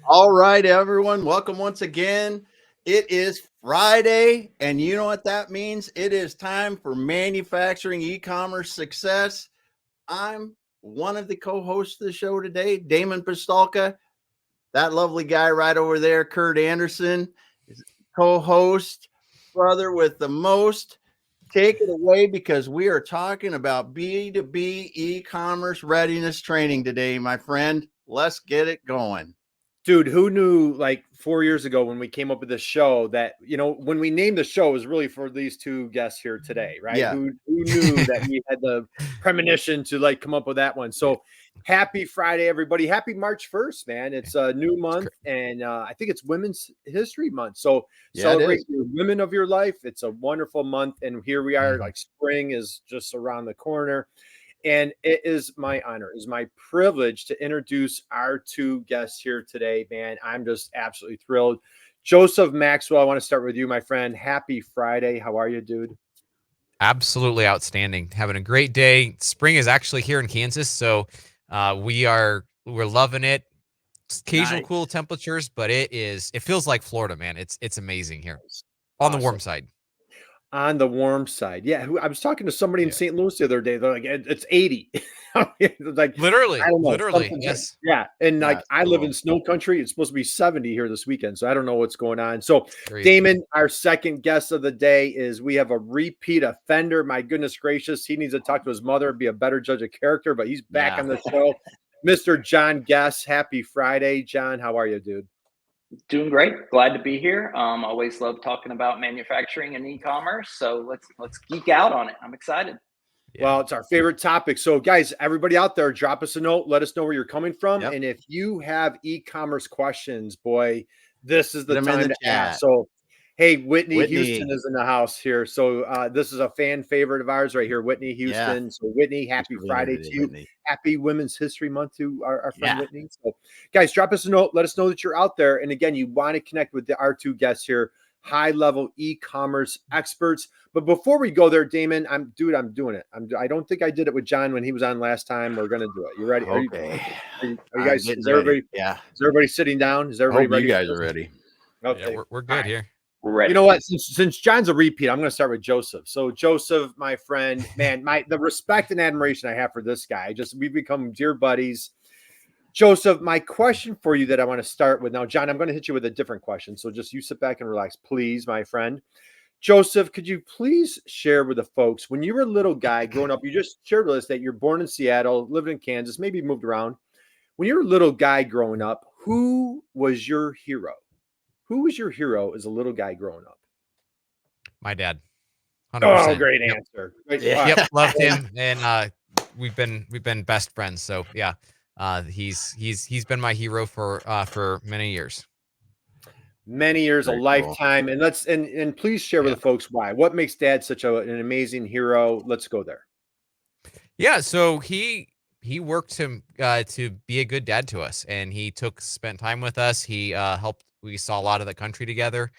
All right, everyone. Welcome once again. It is Friday, and you know what that means? It is time for manufacturing e-commerce success. I'm one of the co-hosts of the show today, Damon Pistolka. That lovely guy right over there, Kurt Anderson, is co-host, brother with the most. Take it away because we are talking about B2B e-commerce readiness training today, my friend. Let's get it going. Dude, who knew like 4 years ago when we came up with this show that, when we named the show, it was really for these two guests here today, right? Yeah. Who knew that we had the premonition to like come up with that one. So happy Friday, everybody. Happy March 1st, man. It's a new month, and I think it's Women's History Month. So celebrate your women of your life. It's a wonderful month. And here we are, like spring is just around the corner. And it is my honor, it is my privilege to introduce our two guests here today, man. I'm just absolutely thrilled. Joseph Maxwell, I want to start with you, my friend. Happy Friday. How are you, dude? Absolutely outstanding. Having a great day. Spring is actually here in Kansas, so we're loving it. Occasional cool temperatures, but it feels like Florida, man. It's amazing here. On the warm side. On the warm side. Yeah. I was talking to somebody in St. Louis the other day. They're like, it's 80. Like literally, I don't know, literally. Yes. Yeah. And like I live in snow country. It's supposed to be 70 here this weekend. So I don't know what's going on. So Damon, our second guest of the day we have a repeat offender. My goodness gracious. He needs to talk to his mother and be a better judge of character, but he's back on the show. Mr. John Guess. Happy Friday. John, how are you, dude? Doing great. Glad to be here. Always love talking about manufacturing and e-commerce. So let's geek out on it. I'm excited. Well, it's our favorite topic. So guys, everybody out there, drop us a note. Let us know where you're coming from. And if you have e-commerce questions, boy, this is the time to ask. So, hey, Whitney Houston is in the house here. So this is a fan favorite of ours right here, Whitney Houston. Yeah. So Whitney, happy Friday to you. Whitney. Happy Women's History Month to our friend Whitney. So guys, drop us a note. Let us know that you're out there. And again, you want to connect with our two guests here, high-level e-commerce experts. But before we go there, Damon, I'm doing it. I don't think I did it with John when he was on last time. We're going to do it. You ready? Okay. Are you guys, is everybody, Is everybody sitting down? Is everybody ready? You guys are ready. Okay. Yeah, we're good here. We're ready. You know what? Since John's a repeat, I'm going to start with Joseph. So Joseph, my friend, man, the respect and admiration I have for this guy, we've become dear buddies. Joseph, my question for you that I want to start with now, John, I'm going to hit you with a different question. So just you sit back and relax, please, my friend. Joseph, could you please share with the folks, when you were a little guy growing up, you just shared with us that you're born in Seattle, lived in Kansas, maybe moved around. When you were a little guy growing up, who was your hero? Who was your hero as a little guy growing up? My dad. 100%. Oh, great answer. Yep, loved him, and we've been best friends. So yeah. He's been my hero for many years. Many years, a lifetime. And and please share with the folks why. What makes Dad such an amazing hero? Let's go there. Yeah, so he worked to be a good dad to us, and he spent time with us. He helped. We saw a lot of the country together.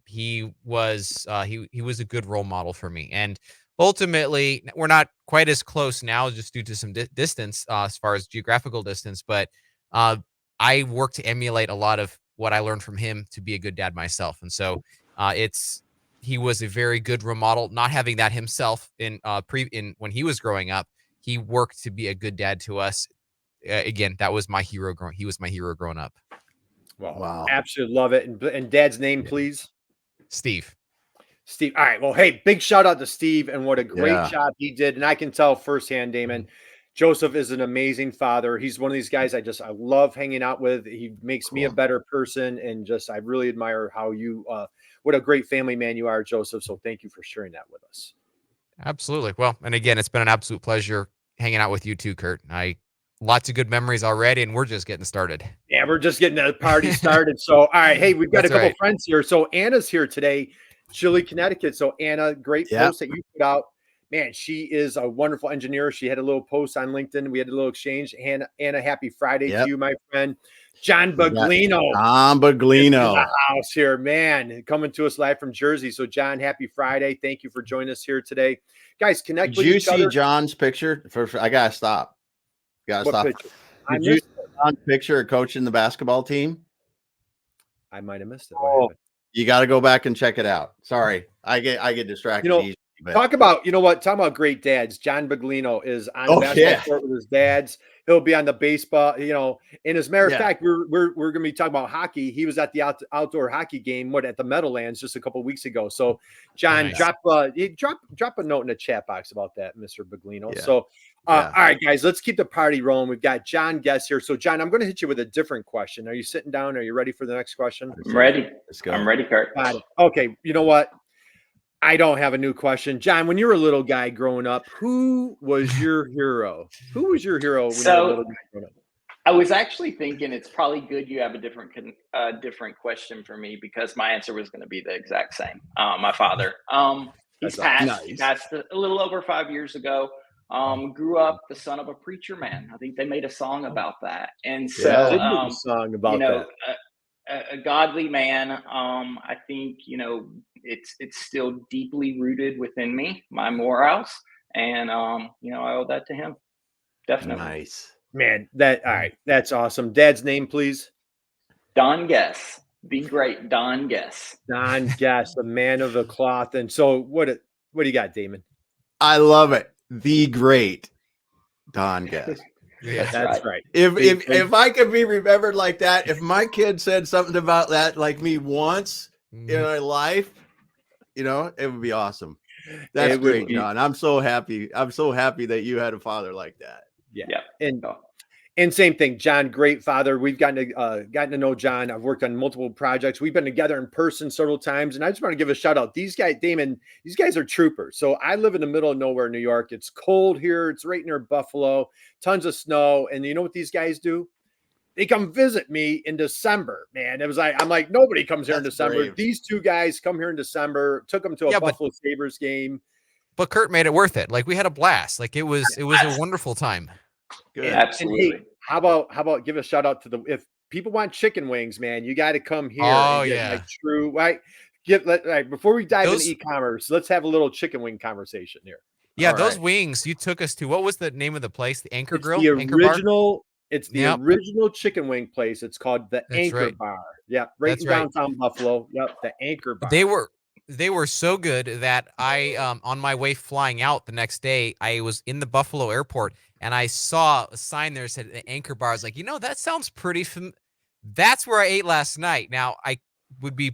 He was a good role model for me, and ultimately, we're not quite as close now just due to some distance as far as geographical distance, but I work to emulate a lot of what I learned from him to be a good dad myself. And so he was a very good role model. Not having that himself in when he was growing up, he worked to be a good dad to us. Again, that was my hero. He was my hero growing up. Wow. Absolutely love it. And Dad's name, please? Steve. Steve. All right. Well, hey, big shout out to Steve and what a great job he did. And I can tell firsthand, Damon, Joseph is an amazing father. He's one of these guys I love hanging out with. He makes me a better person. And I really admire how you, what a great family man you are, Joseph. So thank you for sharing that with us. Absolutely. Well, and again, it's been an absolute pleasure hanging out with you too, Kurt. Lots of good memories already, and we're just getting started. Yeah, we're just getting the party started. So, all right. Hey, we've got a couple friends here. So Anna's here today. Chile, Connecticut. So Anna, great post that you put out. Man, she is a wonderful engineer. She had a little post on LinkedIn. We had a little exchange. Anna, happy Friday to you, my friend. John Baglino. John Baglino. The house here, man, coming to us live from Jersey. So John, happy Friday. Thank you for joining us here today. Guys, connect with each other. Did you see John's picture? I got to stop. What picture? John's picture of coaching the basketball team? I might have missed it. You got to go back and check it out. Sorry, I get distracted easily. But talking about great dads. John Biglino is on the basketball court with his dads. He'll be on the baseball, and as a matter of fact, we're going to be talking about hockey. He was at the outdoor hockey game, at the Meadowlands just a couple of weeks ago. So John, drop a note in the chat box about that, Mr. Biglino. Yeah. So, all right, guys, let's keep the party rolling. We've got John Guest here. So John, I'm going to hit you with a different question. Are you sitting down? Are you ready for the next question? I'm ready. Let's go. I'm ready, Kurt. Got it. Okay. You know what? I don't have a new question. John, when you were a little guy growing up, who was your hero? Who was your hero when you were a little guy growing up? I was actually thinking it's probably good you have a different question for me, because my answer was going to be the exact same. My father. He's passed a little over 5 years ago. Grew up the son of a preacher man. I think they made a song about that. And so a song about that. A godly man. I think, it's still deeply rooted within me, my morals. And, I owe that to him. Definitely. Nice. Man, all right. That's awesome. Dad's name, please. Don Guess. The great Don Guess. Don Guess, the man of the cloth. And so what do you got, Damon? I love it. The great Don Guess. Yeah, that's right. If I could be remembered like that, if my kid said something about that like me once in my life, it would be awesome. That's great, John. I'm so happy. I'm so happy that you had a father like that. Yeah. And same thing, John, great father. We've gotten to know John. I've worked on multiple projects. We've been together in person several times. And I just want to give a shout out. These guys, Damon, these guys are troopers. So I live in the middle of nowhere, New York. It's cold here. It's right near Buffalo, tons of snow. And you know what these guys do? They come visit me in December, man. It was I'm like, nobody comes here in December. Brave. These two guys come here in December, took them to a Buffalo Sabres game. But Kurt made it worth it. Like, we had a blast. Like, it was a wonderful time. Good. Absolutely. And hey, how about give a shout out to if people want chicken wings, man, you got to come here. Oh, yeah. Like true, right? Before we dive into e-commerce, let's have a little chicken wing conversation here. Yeah, those wings you took us to. What was the name of the place? The Anchor Grill? The original. It's the original chicken wing place. It's called the Anchor Bar. Yeah, right in downtown Buffalo. Yep, the Anchor Bar. They were so good that I, on my way flying out the next day, I was in the Buffalo airport and I saw a sign there that said the Anchor Bar. I was like, that sounds pretty that's where I ate last night. Now, I would be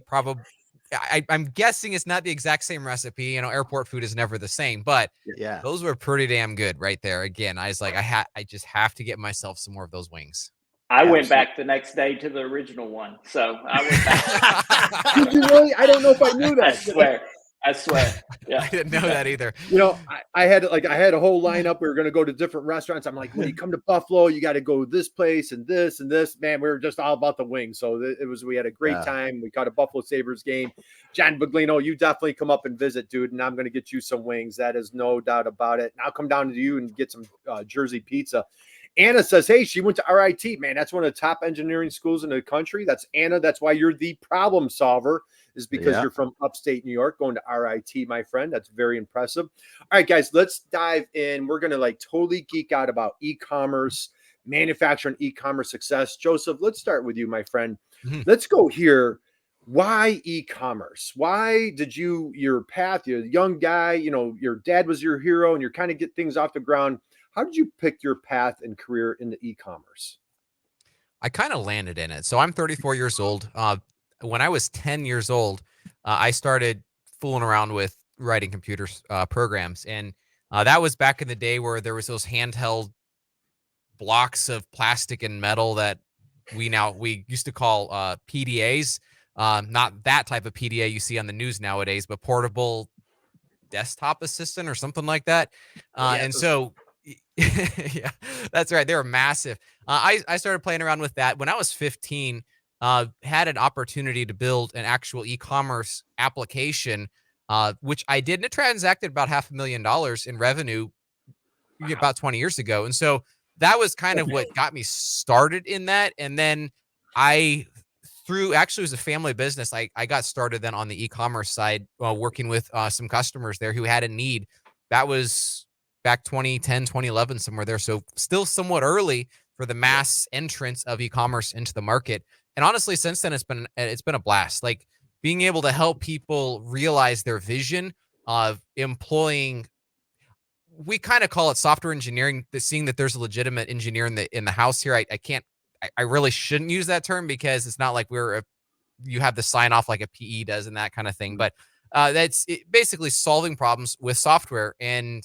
I'm guessing it's not the exact same recipe. Airport food is never the same, but those were pretty damn good right there. Again, I was like, I just have to get myself some more of those wings. I went back the next day to the original one. So I went back. Did you really? I don't know if I knew that. I swear. Yeah. I didn't know that either. I had a whole lineup. We were going to go to different restaurants. I'm like, when you come to Buffalo, you got to go this place and this and this. Man, we were just all about the wings. So we had a great time. We caught a Buffalo Sabres game. John Biglino, you definitely come up and visit, dude. And I'm going to get you some wings. That is no doubt about it. And I'll come down to you and get some Jersey pizza. Anna says, hey, she went to RIT, man. That's one of the top engineering schools in the country. That's Anna. That's why you're the problem solver, is because you're from upstate New York going to RIT, my friend. That's very impressive. All right, guys, let's dive in. We're going to totally geek out about e-commerce, manufacturing, e-commerce success. Joseph, let's start with you, my friend. Mm-hmm. Let's go here. Why e-commerce? Why did your path, you're a young guy, your dad was your hero and you're kind of get things off the ground. How did you pick your path and career into e-commerce? I kind of landed in it. So I'm 34 years old. When I was 10 years old, I started fooling around with writing computer programs. And that was back in the day where there was those handheld blocks of plastic and metal that we used to call PDAs. Not that type of PDA you see on the news nowadays, but portable desktop assistant or something like that. And so... yeah, that's right. They were massive. I started playing around with that when I was 15. Had an opportunity to build an actual e-commerce application, which I did, and it transacted about $500,000 in revenue about 20 years ago. And so that was kind of what got me started in that. And then actually it was a family business. I got started then on the e-commerce side, working with some customers there who had a need. That was back 2010, 2011, somewhere there. So still somewhat early for the mass entrance of e-commerce into the market. And honestly, since then, it's been a blast. Like being able to help people realize their vision of employing, we kind of call it software engineering, seeing that there's a legitimate engineer in the house here. I really shouldn't use that term because it's not like you have the sign off like a PE does and that kind of thing. But that's basically solving problems with software. And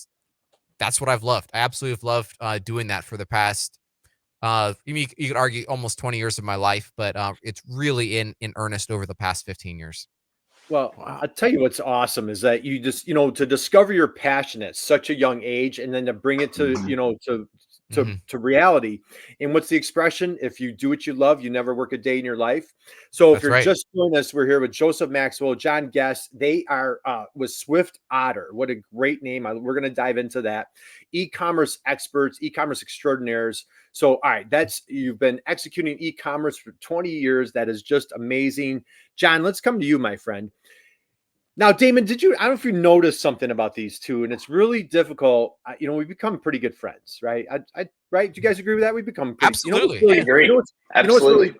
that's what I've loved. I absolutely have loved doing that for the past, you could argue almost 20 years of my life, but it's really in earnest over the past 15 years. Well, I'll tell you what's awesome is that you just, to discover your passion at such a young age and then to bring it to, to reality. And what's the expression? If you do what you love, you never work a day in your life. So if you're just joining us, we're here with Joseph Maxwell, John Guest. They are with SwiftOtter. What a great name. We're going to dive into that. E-commerce experts, e-commerce extraordinaires. So, all right, you've been executing e-commerce for 20 years. That is just amazing. John, let's come to you, my friend. Now, Damon, I don't know if you noticed something about these two, and it's really difficult. We become pretty good friends, right? Right? Do you guys agree with that? We become pretty, absolutely. I agree. Absolutely. Really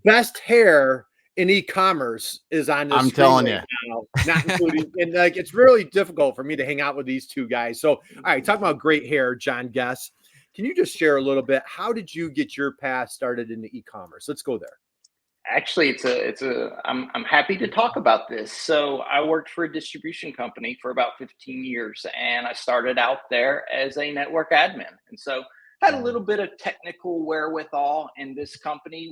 best hair in e-commerce is on the I'm screen telling right now, not including, and like it's really difficult for me to hang out with these two guys. So, all right, talking about great hair, John Guest. Can you just share a little bit? How did you get your path started into e-commerce? Let's go there. Actually, I'm happy to talk about this. So I worked for a distribution company for about 15 years, and I started out there as a network admin. And so had a little bit of technical wherewithal, and this company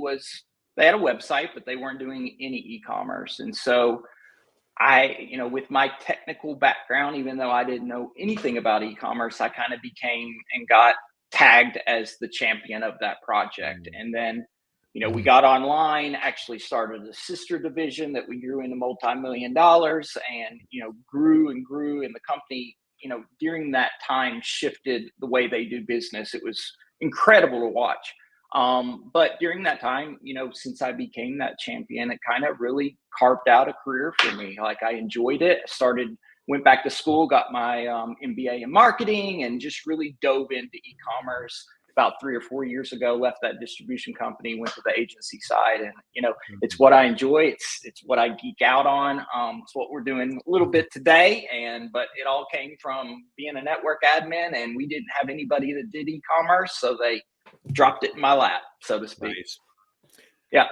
they had a website, but they weren't doing any e-commerce. And so with my technical background, even though I didn't know anything about e-commerce, I kind of became and got tagged as the champion of that project. And then we got online, actually started a sister division that we grew into multi-million dollars and, grew and grew. And the company, during that time shifted the way they do business. It was incredible to watch. But during that time, since I became that champion, it kind of really carved out a career for me. Like I enjoyed it. Went back to school, got my MBA in marketing and just really dove into e-commerce. About 3 or 4 years ago, left that distribution company, went to the agency side, and it's what I enjoy. It's what I geek out on. It's what we're doing a little bit today, but it all came from being a network admin, and we didn't have anybody that did e-commerce, so they dropped it in my lap, so to speak. Nice. Yeah.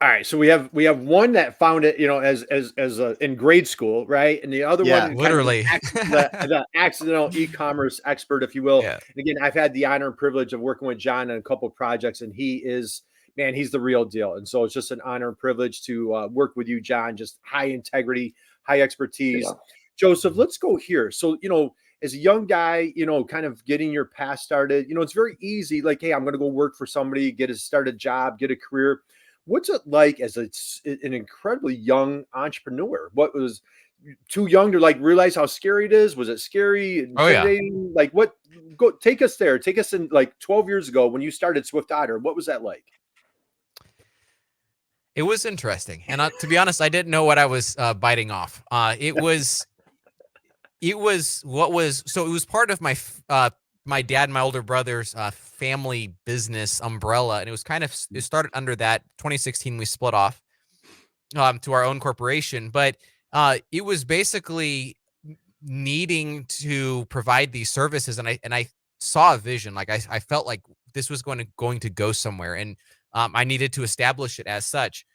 All right, so we have one that found it, as in grade school, right? And the other one, literally, the accidental e-commerce expert, if you will. Yeah. And again, I've had the honor and privilege of working with John on a couple of projects, and he's the real deal. And so it's just an honor and privilege to work with you, John. Just high integrity, high expertise. Yeah. Joseph, let's go here. So as a young guy, kind of getting your path started, it's very easy. Like, hey, I'm going to go work for somebody, start a job, get a career. What's it like as an incredibly young entrepreneur? What was too young to realize how scary it is? Was it scary? Oh, yeah. Like take us there. Take us in 12 years ago when you started SwiftOtter. What was that like? It was interesting. And to be honest, I didn't know what I was biting off. It was part of my dad and my older brother's family business umbrella. And it started under that. 2016, we split off to our own corporation. But it was basically needing to provide these services. And I saw a vision. Like I felt like this was going to go somewhere. And I needed to establish it as such.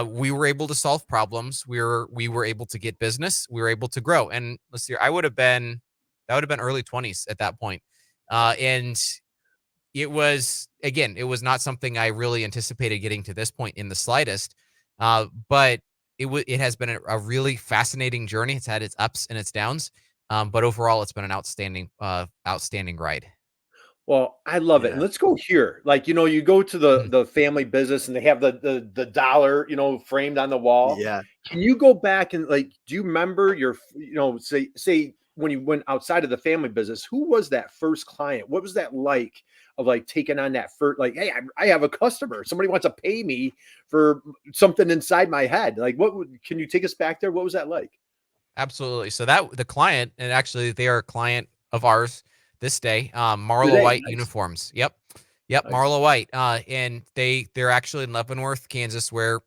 We were able to solve problems. We were able to get business. We were able to grow. And let's see, that would have been early 20s at that point. And it was not something I really anticipated getting to this point in the slightest. But it has been a really fascinating journey. It's had its ups and its downs. But overall, it's been an outstanding ride. Well, I love it. And let's go here. You go to the family business and they have the dollar, framed on the wall. Yeah. Can you go back and do you remember your, say when you went outside of the family business, who was that first client? What was that like of taking on that first, hey, I have a customer. Somebody wants to pay me for something inside my head. Can you take us back there? What was that like? Absolutely. So the client, and actually they are a client of ours this day, Marlowe White Uniforms. Yep. Yep, Marlo White. And they're actually in Leavenworth, Kansas, where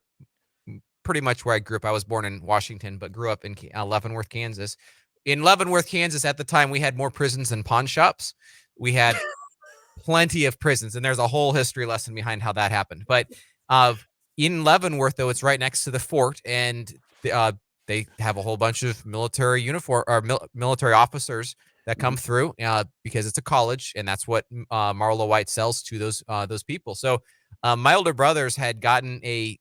pretty much where I grew up. I was born in Washington, but grew up in Leavenworth, Kansas. In Leavenworth, Kansas, at the time, we had more prisons than pawn shops. We had plenty of prisons, and there's a whole history lesson behind how that happened. But in Leavenworth, though, it's right next to the fort, and they have a whole bunch of military uniform or military officers that come through because it's a college, and that's what Marlo White sells to those people. So my older brothers had gotten a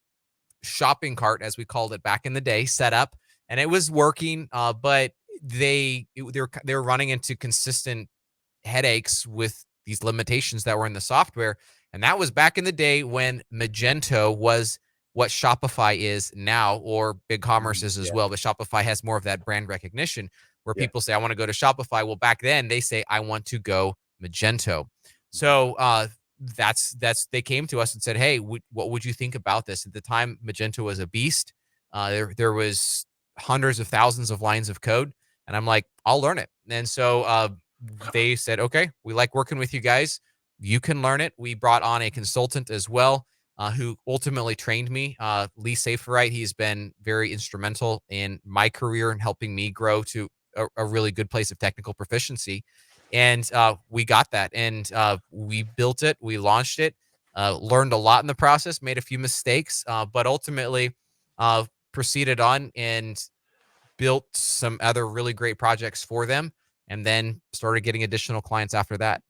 shopping cart, as we called it back in the day, set up, and it was working, but they were running into consistent headaches with these limitations that were in the software. And that was back in the day when Magento was what Shopify is now, or BigCommerce is as well. But Shopify has more of that brand recognition where people say, I want to go to Shopify. Well, back then they say, I want to go Magento. So they came to us and said, hey, what would you think about this? At the time, Magento was a beast. There was hundreds of thousands of lines of code. And I'm like, I'll learn it. And so they said, okay, we like working with you guys. You can learn it. We brought on a consultant as well, who ultimately trained me, Lee Saferite. He's been very instrumental in my career and helping me grow to a really good place of technical proficiency. And we got that, and we built it. We launched it, learned a lot in the process, made a few mistakes, but ultimately proceeded on and built some other really great projects for them, and then started getting additional clients after that.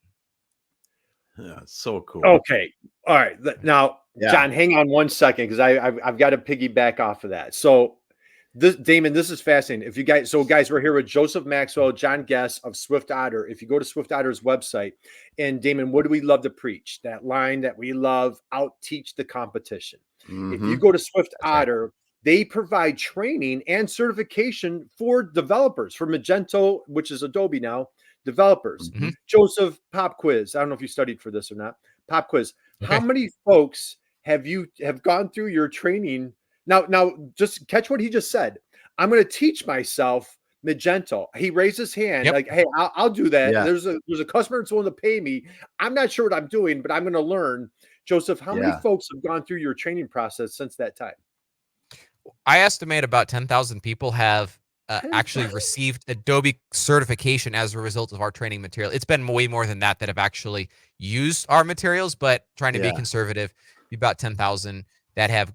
Yeah, so cool. Okay. All right. Now, John, hang on one second, because I've got to piggyback off of that. So Damon, this is fascinating. If you guys, we're here with Joseph Maxwell, John Guest of SwiftOtter. If you go to SwiftOtter's website, and Damon, what do we love to preach? That line that we love: out teach the competition. If you go to SwiftOtter, they provide training and certification for developers, for Magento, which is Adobe now, developers. Joseph, pop quiz. I don't know if you studied for this or not. Pop quiz. Okay. How many folks have gone through your training? Now, just catch what he just said. I'm going to teach myself Magento. He raised his hand like, hey, I'll do that. Yeah. There's a customer that's willing to pay me. I'm not sure what I'm doing, but I'm going to learn. Joseph, how many folks have gone through your training process since that time? I estimate about 10,000 people have actually received Adobe certification as a result of our training material. It's been way more than that have actually used our materials, but trying to be conservative, about 10,000 that have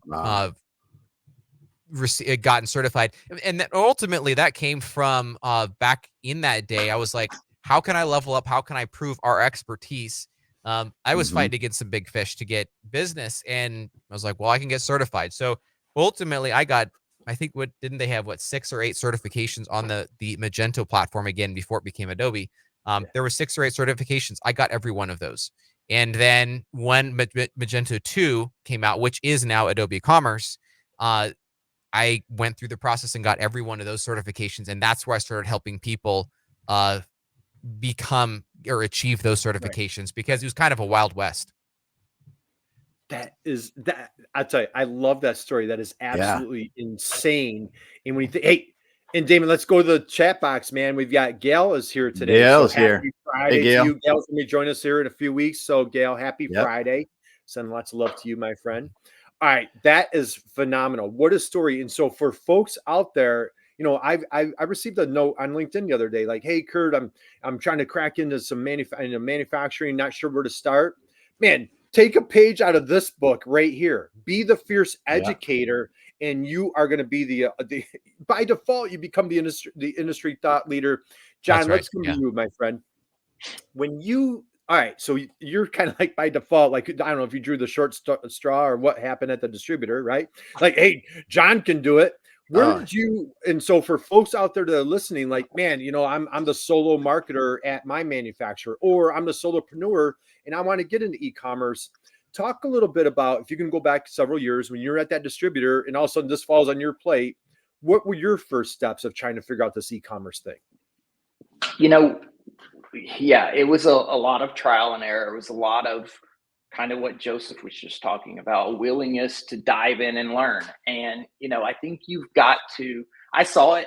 gotten certified. And that ultimately that came from back in that day. I was like, how can I level up? How can I prove our expertise? I was fighting against some big fish to get business, and I was like, well, I can get certified. So ultimately I think didn't they have 6 or 8 certifications on the Magento platform again before it became Adobe. There were 6 or 8 certifications. I got every one of those. And then when Magento 2 came out, which is now Adobe Commerce, I went through the process and got every one of those certifications. And that's where I started helping people become or achieve those certifications, because it was kind of a Wild West. I tell you, I love that story. That is absolutely insane. And when you think, hey, and Damon, let's go to the chat box, man. We've got Gail is here today. Gail's so here. Friday to you. Gail's going to join us here in a few weeks. So Gail, happy Friday. Send lots of love to you, my friend. All right. That is phenomenal. What a story. And so for folks out there, I received a note on LinkedIn the other day, like, hey, Kurt, I'm trying to crack into some manufacturing, not sure where to start. Man, take a page out of this book right here. Be the fierce educator, and you are going to be the by default, you become the industry thought leader. John, let's come to you, my friend. All right, so you're kind of like by default, like, I don't know if you drew the short straw or what happened at the distributor, right? Like, hey, John can do it. Where did you? And so for folks out there that are listening, like, man, I'm the solo marketer at my manufacturer, or I'm the solopreneur and I want to get into e-commerce. Talk a little bit about, if you can go back several years when you're at that distributor and all of a sudden this falls on your plate, what were your first steps of trying to figure out this e-commerce thing? It was a lot of trial and error. It was a lot of kind of what Joseph was just talking about, a willingness to dive in and learn. And, I think you've got to, I saw it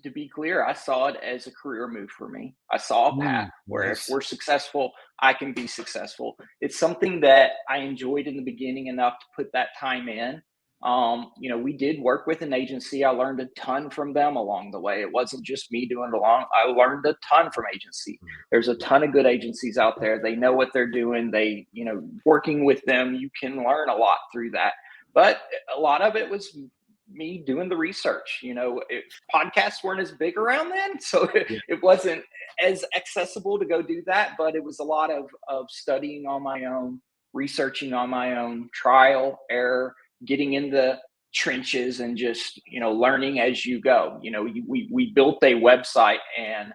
to be clear, I saw it as a career move for me. I saw a path where if we're successful, I can be successful. It's something that I enjoyed in the beginning enough to put that time in. We did work with an agency. I learned a ton from them along the way. It wasn't just me doing it along. I learned a ton from agency. There's a ton of good agencies out there. They know what they're doing. Working with them, you can learn a lot through that. But a lot of it was me doing the research. Podcasts weren't as big around then, so it wasn't as accessible to go do that, but it was a lot of studying on my own, researching on my own, trial, error, getting in the trenches and just, learning as you go. We built a website, and,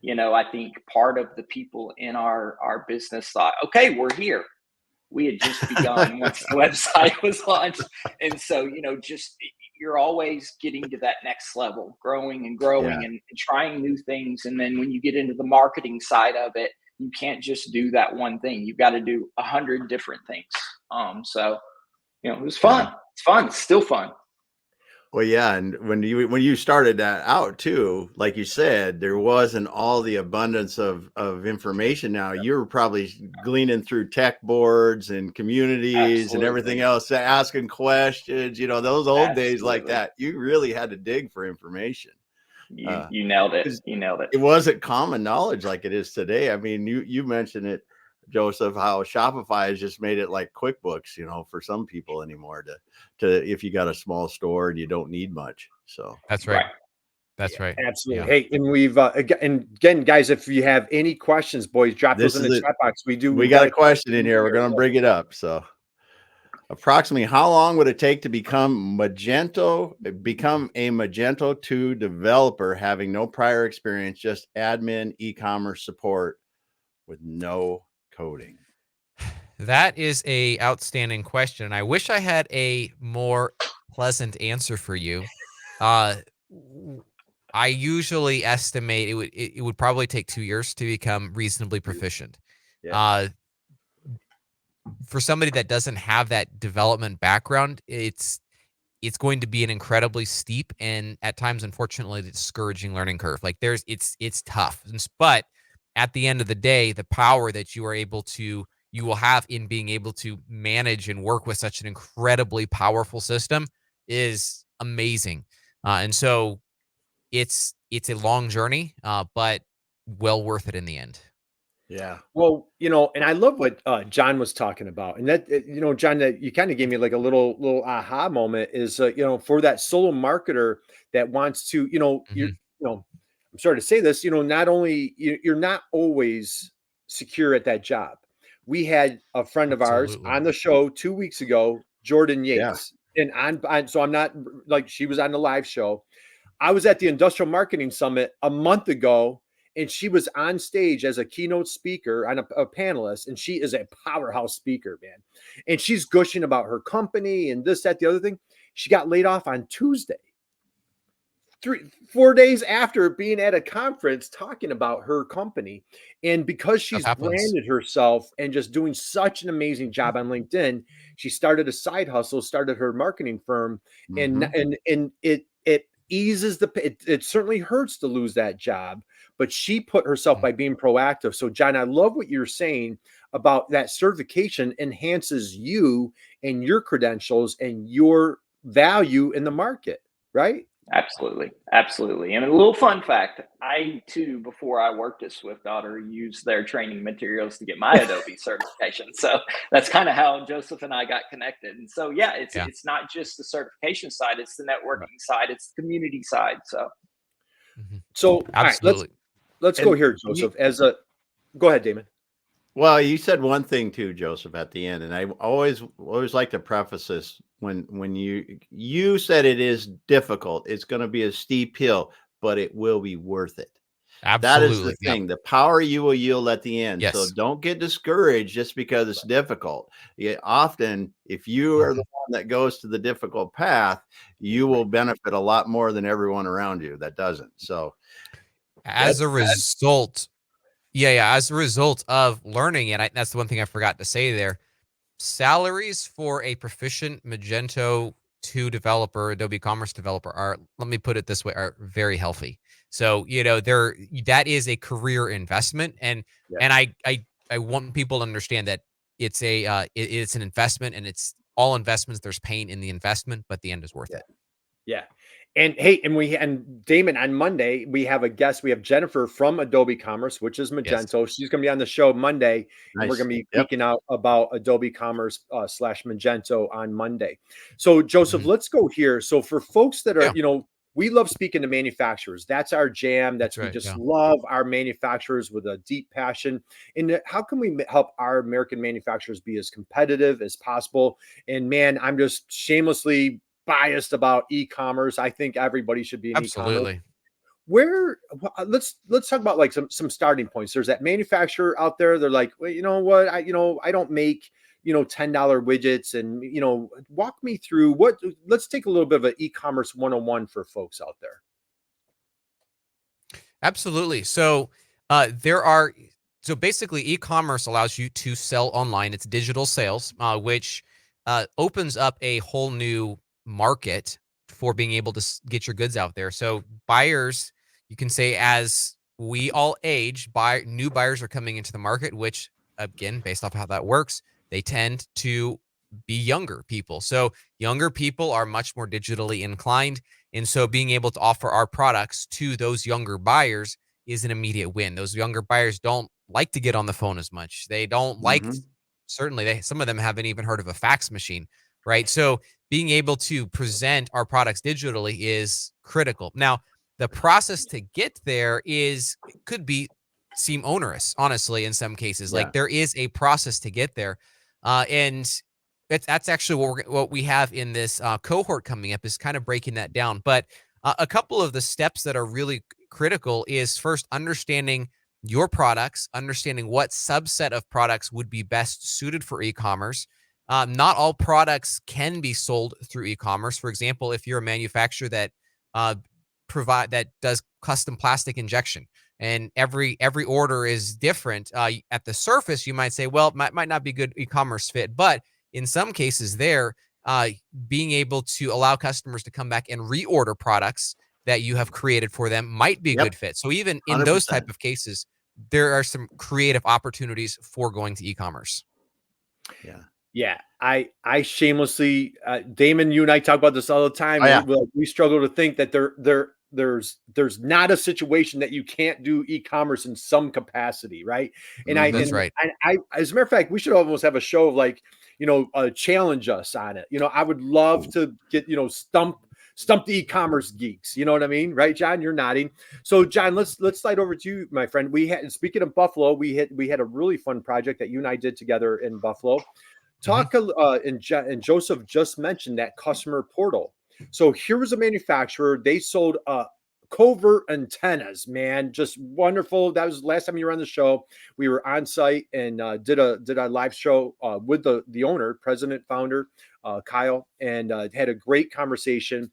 I think part of the people in our business thought, okay, we're here. We had just begun once the website was launched. And so, you're always getting to that next level, growing and trying new things. And then when you get into the marketing side of it, you can't just do that one thing. You've got to do 100 different things. It was fun. Yeah. It's fun. It's still fun. Well, yeah. And when you started that out too, like you said, there wasn't all the abundance of information. Now you're probably gleaning through tech boards and communities and everything else, asking questions, those old days like that, you really had to dig for information. You nailed it. You nailed it. It wasn't common knowledge like it is today. I mean, you mentioned it, Joseph, how Shopify has just made it like QuickBooks, for some people anymore to if you got a small store and you don't need much. So that's right. That's right. Absolutely. Yeah. Hey, and we've again, guys, if you have any questions, boys, drop those in the chat box. We got a question in here. We're going to bring it up. So approximately how long would it take to become a Magento 2 developer having no prior experience, just admin e-commerce support with no coding? That is a outstanding question. I wish I had a more pleasant answer for you. I usually estimate it would probably take 2 years to become reasonably proficient. Yeah. For somebody that doesn't have that development background, it's going to be an incredibly steep and at times, unfortunately, discouraging learning curve. Like it's tough, but at the end of the day, the power that you will have in being able to manage and work with such an incredibly powerful system is amazing. And so it's a long journey, but well worth it in the end. Yeah. Well, and I love what John was talking about, and that, John, that you kind of gave me like a little aha moment is, for that solo marketer that wants to, I'm sorry to say this, not only you're not always secure at that job. We had a friend of ours on the show 2 weeks ago, Jordan Yates. Yeah. And so I'm not like, she was on the live show. I was at the Industrial Marketing Summit a month ago, and she was on stage as a keynote speaker and a panelist. And she is a powerhouse speaker, man. And she's gushing about her company and this, that, the other thing. She got laid off on Tuesday. 4 days after being at a conference talking about her company. And because she's branded herself and just doing such an amazing job on LinkedIn, she started a side hustle, started her marketing firm. And it eases it certainly hurts to lose that job, but she put herself by being proactive. So John, I love what you're saying about that certification enhances you and your credentials and your value in the market, right? Absolutely. Absolutely. And a little fun fact, I too, before I worked at SwiftOtter, used their training materials to get my Adobe certification. So that's kind of how Joseph and I got connected. And so, it's not just the certification side, it's the networking side, it's the community side. So absolutely. All right, let's go here, Joseph, go ahead, Damon. Well, you said one thing too, Joseph, at the end, and I always like to preface this when you said it is difficult. It's going to be a steep hill, but it will be worth it. Absolutely. That is the thing. Yep. The power you will yield at the end. Yes. So don't get discouraged just because it's difficult. Often, if you are the one that goes to the difficult path, you will benefit a lot more than everyone around you that doesn't. So, as a result. As a result of learning, and that's the one thing I forgot to say there, salaries for a proficient Magento to Adobe Commerce developer are, let me put it this way, are very healthy. So, that is a career investment. And I want people to understand that it's it's an investment, and it's all investments. There's pain in the investment, but the end is worth it. Yeah. And hey, and Damon, on Monday, we have a guest. We have Jennifer from Adobe Commerce, which is Magento. Yes. She's going to be on the show Monday. Nice. And we're going to be speaking out about Adobe Commerce / Magento on Monday. So Joseph, let's go here. So for folks that are, we love speaking to manufacturers. That's our jam. That's right, we just love our manufacturers with a deep passion. And how can we help our American manufacturers be as competitive as possible? And man, I'm just shamelessly biased about e-commerce. I think everybody should be in e-commerce. Where let's talk about like some starting points. There's that manufacturer out there. They're like, well, you know what? I don't make $10 widgets, and walk me through let's take a little bit of an e-commerce 101 for folks out there. Absolutely. So so basically e-commerce allows you to sell online. It's digital sales, which opens up a whole new market for being able to get your goods out there. So buyers, you can say, as we all age, new buyers are coming into the market, which again, based off how that works, they tend to be younger people. So younger people are much more digitally inclined. And so being able to offer our products to those younger buyers is an immediate win. Those younger buyers don't like to get on the phone as much. They don't like, certainly some of them haven't even heard of a fax machine, right? So being able to present our products digitally is critical. Now, the process to get there could seem onerous, honestly, in some cases. Like there is a process to get there. And that's actually what we have in this cohort coming up, is kind of breaking that down. But a couple of the steps that are really critical is first understanding your products, understanding what subset of products would be best suited for e-commerce. Not all products can be sold through e-commerce. For example, if you're a manufacturer that does custom plastic injection, and every order is different, at the surface, you might say, well, it might not be good e-commerce fit. But in some cases being able to allow customers to come back and reorder products that you have created for them might be a good fit. So even in 100%. Those type of cases, there are some creative opportunities for going to e-commerce. Yeah. I shamelessly, Damon, you and I talk about this all the time. We struggle to think that there's not a situation that you can't do e-commerce in some capacity, right? And that's right. I, as a matter of fact, we should almost have a show of challenge us on it. I would love to get, stump the e-commerce geeks. You know what I mean? Right, John? You're nodding. So John, let's slide over to you, my friend. Speaking of Buffalo, we had a really fun project that you and I did together in Buffalo. And Joseph just mentioned that customer portal. So here was a manufacturer. They sold covert antennas, man, just wonderful. That was the last time you were on the show. We were on site and did a live show with the owner, president, founder, Kyle, and had a great conversation.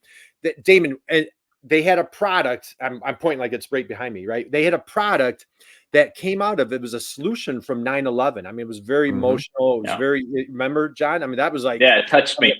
Damon, and they had a product. I'm pointing like it's right behind me, right? They had a product that came out of it. Was a solution from 9/11. I mean, it was very emotional. It was very, remember, John? I mean, that was like, it touched me.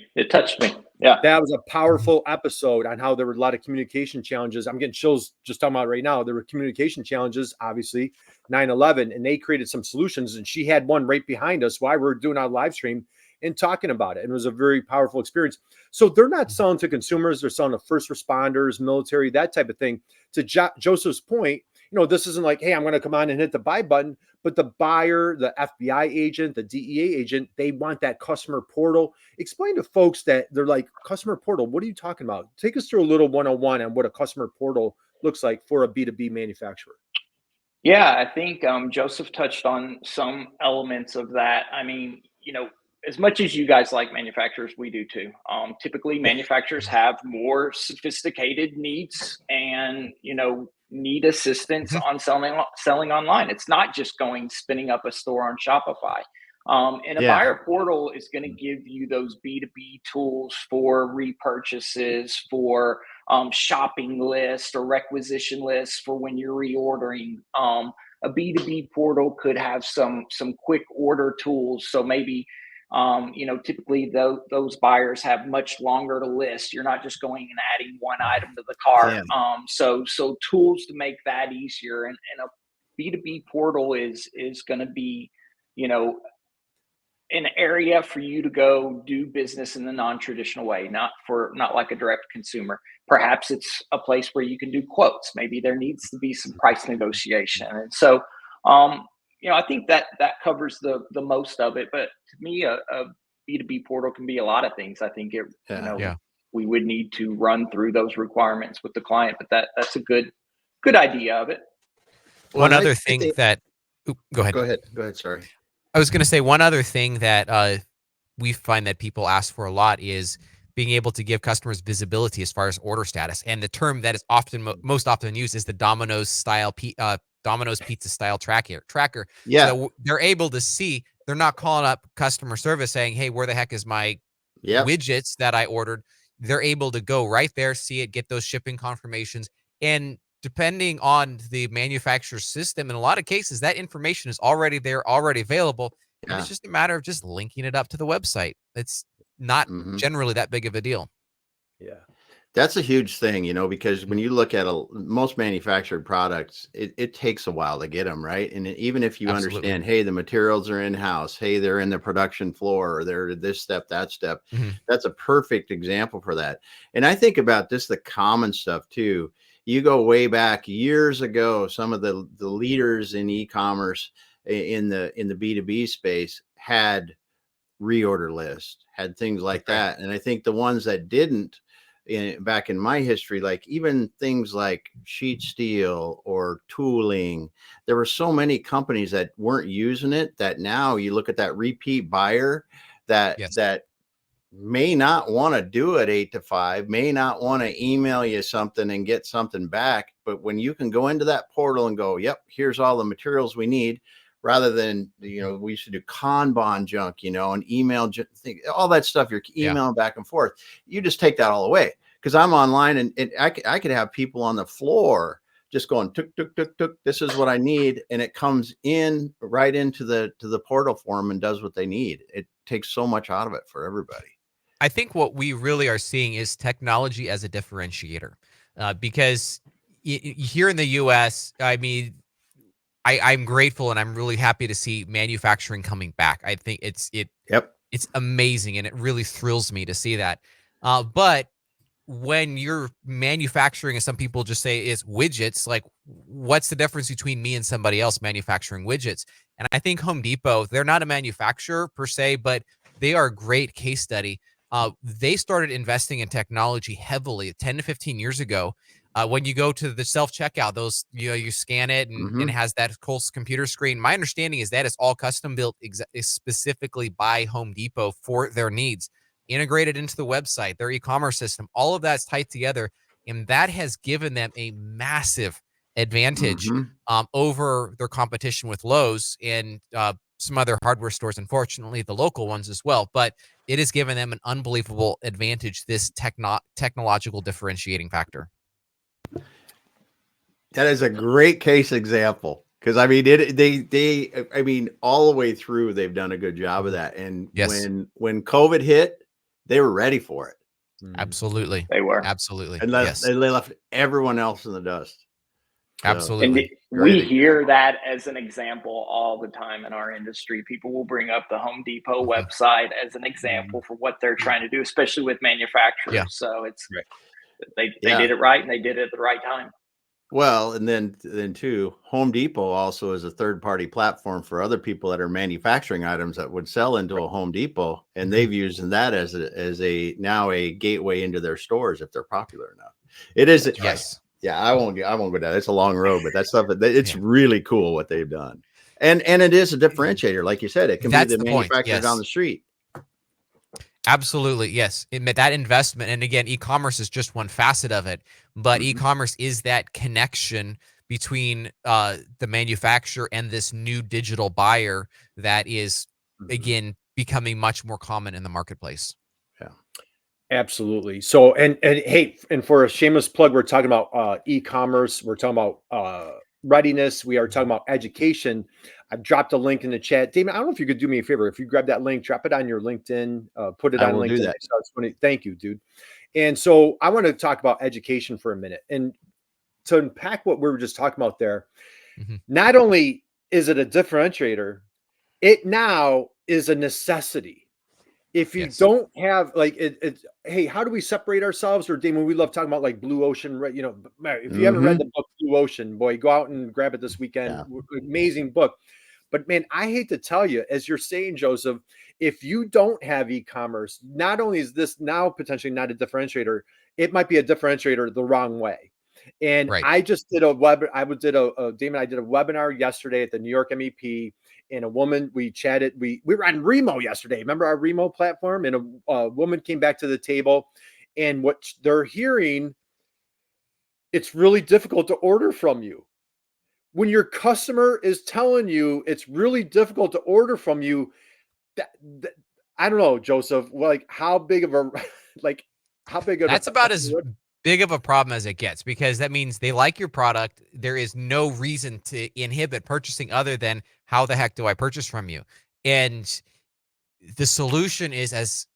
Yeah. That was a powerful episode on how there were a lot of communication challenges. I'm getting chills just talking about it right now. There were communication challenges, obviously, 9/11, and they created some solutions. And she had one right behind us while we were doing our live stream and talking about it. And it was a very powerful experience. So they're not selling to consumers. They're selling to first responders, military, that type of thing. To Joseph's point, this isn't like, hey, I'm going to come on and hit the buy button, but the buyer, the FBI agent, the DEA agent, they want that customer portal. Explain to folks that they're like, customer portal, what are you talking about? Take us through a little 101 on what a customer portal looks like for a B2B manufacturer. Yeah, I think Joseph touched on some elements of that. I mean, as much as you guys like manufacturers, we do too. Typically, manufacturers have more sophisticated needs and, need assistance on selling online. It's not just spinning up a store on Shopify. And a buyer portal is going to give you those B2B tools for repurchases, for shopping lists or requisition lists for when you're reordering. A B2B portal could have some quick order tools. So maybe Typically those buyers have much longer to list. You're not just going and adding one item to the cart. So tools to make that easier, and a B2B portal is going to be, an area for you to go do business in the non-traditional way, not like a direct consumer. Perhaps it's a place where you can do quotes. Maybe there needs to be some price negotiation. And so, I think that covers the most of it. But to me, a B2B portal can be a lot of things. I think we would need to run through those requirements with the client, but that's a good idea of it. One other thing that, go ahead. Go ahead. Sorry. I was going to say one other thing that we find that people ask for a lot is being able to give customers visibility as far as order status. And the term that is often most often used is the Domino's Pizza style tracker. Yeah. So they're able to see, they're not calling up customer service saying, hey, where the heck is my widgets that I ordered? They're able to go right there, see it, get those shipping confirmations. And depending on the manufacturer's system, in a lot of cases, that information is already there, already available. And it's just a matter of just linking it up to the website. It's not generally that big of a deal. Yeah. That's a huge thing, because when you look at most manufactured products, it takes a while to get them, right? And even if you understand, hey, the materials are in-house, hey, they're in the production floor, or they're this step, that step, that's a perfect example for that. And I think about just the common stuff too. You go way back years ago, some of the leaders in e-commerce in the B2B space had reorder lists, had things like that. And I think the ones that didn't, back in my history, like even things like sheet steel or tooling, there were so many companies that weren't using it, that now you look at that repeat buyer that may not want to do it 8 to 5, may not want to email you something and get something back. But when you can go into that portal and go, yep, here's all the materials we need, rather than, we used to do Kanban junk, and email, all that stuff, you're emailing back and forth. You just take that all away, because I'm online and I could have people on the floor just going, tuk, tuk, tuk, tuk, this is what I need. And it comes in right into the portal form and does what they need. It takes so much out of it for everybody. I think what we really are seeing is technology as a differentiator, because here in the U.S., I mean, I'm grateful and I'm really happy to see manufacturing coming back. I think it's amazing, and it really thrills me to see that. But when you're manufacturing, as some people just say, is widgets, like what's the difference between me and somebody else manufacturing widgets? And I think Home Depot, they're not a manufacturer per se, but they are a great case study. They started investing in technology heavily 10 to 15 years ago. When you go to the self-checkout, those, you scan it and it has that cool computer screen. My understanding is that is all custom built specifically by Home Depot for their needs, integrated into the website, their e-commerce system. All of that's tied together, and that has given them a massive advantage over their competition with Lowe's and some other hardware stores, unfortunately, the local ones as well. But it has given them an unbelievable advantage, this technological differentiating factor. That is a great case example, because I mean, I mean, all the way through, they've done a good job of that. And when COVID hit, they were ready for it. Absolutely, they were absolutely, and they left everyone else in the dust. So, absolutely, and we hear that as an example all the time in our industry. People will bring up the Home Depot website as an example for what they're trying to do, especially with manufacturers. So it's they did it right, and they did it at the right time. Well, and then too, Home Depot also is a third-party platform for other people that are manufacturing items that would sell into a Home Depot, and they've used that as a gateway into their stores if they're popular enough. It is, yeah. I won't go down. It's a long road, but that stuff, it's really cool what they've done, and it is a differentiator, like you said. It can be the manufacturer down the street. Absolutely. Yes. That investment. And again, e-commerce is just one facet of it, but e-commerce is that connection between the manufacturer and this new digital buyer that is, again, becoming much more common in the marketplace. Yeah, absolutely. So, and hey, and for a shameless plug, we're talking about e-commerce. We're talking about readiness. We are talking about education. I've dropped a link in the chat. Damon, I don't know if you could do me a favor. If you grab that link, drop it on your LinkedIn, put it on LinkedIn. Thank you, dude. And so I want to talk about education for a minute. And to unpack what we were just talking about there, not only is it a differentiator, it now is a necessity. If you don't have like it's hey, how do we separate ourselves? Or Damon, we love talking about like Blue Ocean, right? You know, if you haven't read the book Blue Ocean, boy, go out and grab it this weekend. Amazing book. But man, I hate to tell you, as you're saying, Joseph, if you don't have e-commerce, not only is this now potentially not a differentiator, it might be a differentiator the wrong way. And I just did Damon, I did a webinar yesterday at the New York MEP, and a woman, we chatted, we were on Remo yesterday. Remember our Remo platform? And a woman came back to the table, and what they're hearing, it's really difficult to order from you. When your customer is telling you it's really difficult to order from you, I don't know, Joseph, like how big of a that's about as big of a problem as it gets, because that means they like your product. There is no reason to inhibit purchasing other than how the heck do I purchase from you? And the solution is, as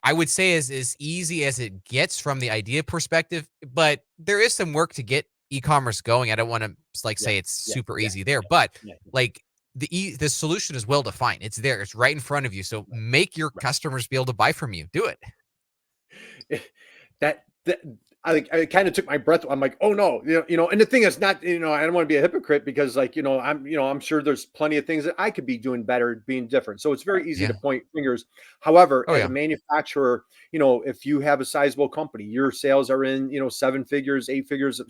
I would say, is as easy as it gets from the idea perspective, but there is some work to get e-commerce going. I don't want to say it's super easy there, but like the solution is well defined. It's there. It's right in front of you. So make your customers be able to buy from you. Do it. That I kind of took my breath. I'm like, oh no, and the thing is not, I don't want to be a hypocrite, because like, I'm sure there's plenty of things that I could be doing better, being different. So it's very easy to point fingers. However, as a manufacturer, if you have a sizable company, your sales are in, 7 figures, 8 figures,